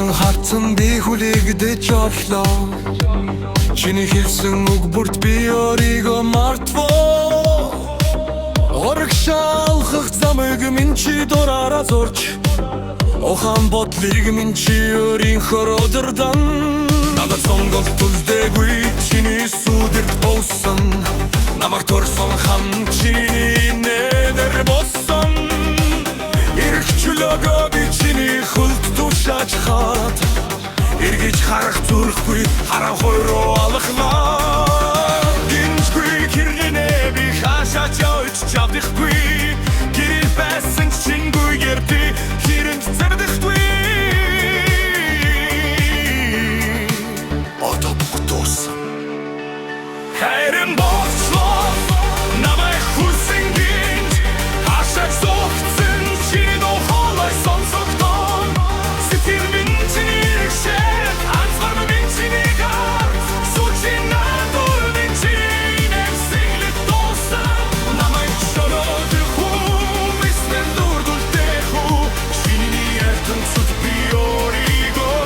Бурхан хатсан би хүлээгдэж орлоо. Чиний хэлсэн үг бүрт би өөрийгөө мартвоо. Оргшаалхах замыг минь чи дураараа зурж, ухаан бодлыг минь чи өөрийнхөө өдөрдөн. Надад сонголт үлдээгүй чиний сүдэрт буусан. Намайг төрсөн хан чиний нээр боссон. Иргчлөөгөө би чиний хөлд тушааж хаад, эргэж харах зүрхгүй хараа хойроо алхлаа. Гинжгүй хэрнээ би хашаач явж чадахгүй. Гэрэл байсан чингүйгээр би хэрэг зэрдэхгүй. Одоо бүгдөөс хайрын бослоо намайг хүсэн гинж хашаач зогцсон чиний дохолой сонсогдсон. Сэтгэл минь чиний иргшээд анцгар минь чиний гар сүүчийн надад минь чиний нэмсэглэт дуусан. Намайг шороод хүү мисмен дурдултэй хүү чиний ертөн цуд би өөрийгөө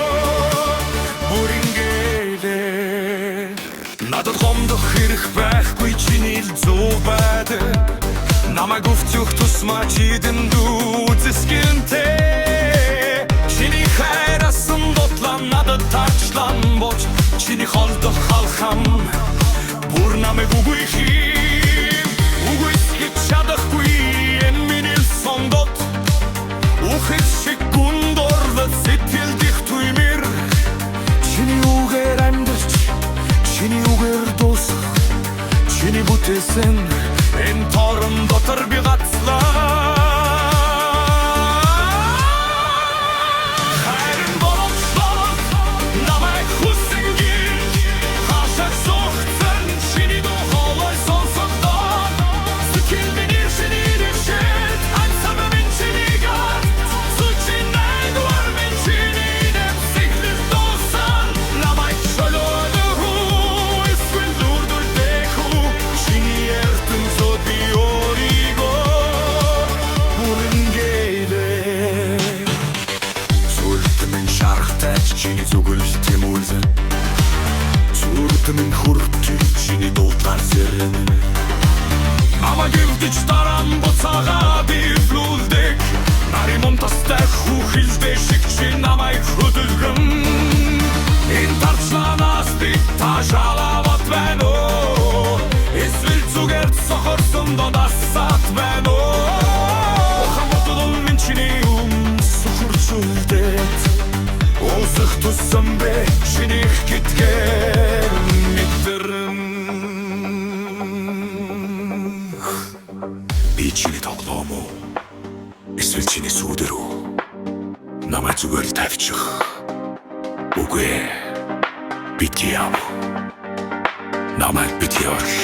бүрингэлээ. Надад гомдох хэрэг байхгүй чиний л зөв байдаг. Намайг өвцөх тусмаа чидэн дүүцэскэнтэй. Чиний хайрасан дотлан надад тачлан боч. Чиний холдох халхам бүр намайг үгүй хийм. Үгүйсгэж чадахгүй эмминэл сонгот. Ухэж шиг гундорвол сэтгэл дих туймэр. Чиний үгээр амьдарч, чиний үгээр дуусах. Чиний бүтээсэн энэ торон дотор би гацлаа. Хайрын боловчлоо намайг хүсэн гинж хашаач зогцсон чиний дохолой сонсогдсон. Сэтгэл минь чиний иргшээд анцгар минь чиний гар сүүчийн найдвар минь чиний нэмсэглэт дуусан. Намайг шолоод хүү эсвэл дурдултэй хүү чиний ертөн цуд би өөрийгөө бүрингэлээ. Сүлд минь шархтайч чиний зүгэл тэмүүлсэн. Зүрд минь хүртэл чиний дуулаар сэрэн. Намайг өвдөж даран буцаага бивлүүлдэг. Нари мунтастай хүүхэлдэй шиг чи намайг хөдөлгөн. Энэ тарцланаас би таашаалават байна уу? Эсвэл зүгээр сохорсон додасат байна уу? Ухаан бодол минь чиний сохорчулдээд. Уусах туссан бэ чинийх гитгээр мэдэрэн. Би чиний тоглоом уу? Эсвэл чиний сүдэр үү? Намайг зүгээр л тавьчих. Үгүй ээ. Бити яв. Намайг бити орш.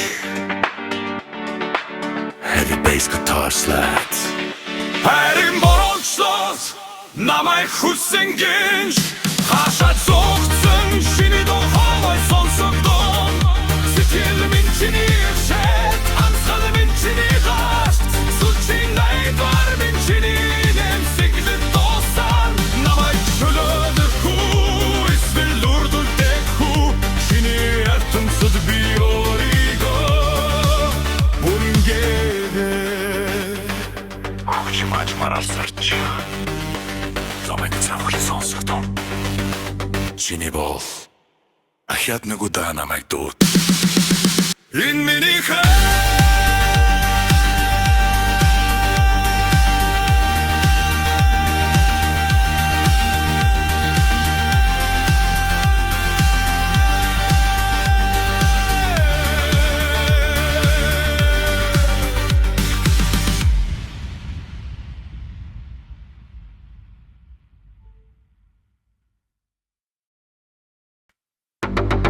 Heavy bass guitar slide. Хайрын боловчлоо намайг хүсэн гинж хашаач зогцсон чиний дохолой сонсогдсон. Сэтгэл минь чиний иргшээд анцгар минь чиний гар сүүчийн найдвар минь чиний нэмсэглэт дуусан. Намайг шолоод хүү эсвэл дурдултэй хүү чиний ертөн цуд би өөрийгөө бүрингэлээ. Хөвч маж маралсарч намайг цавхлан сонсогдсон. Чиний бол ахяд нэг удаа намайг дууд.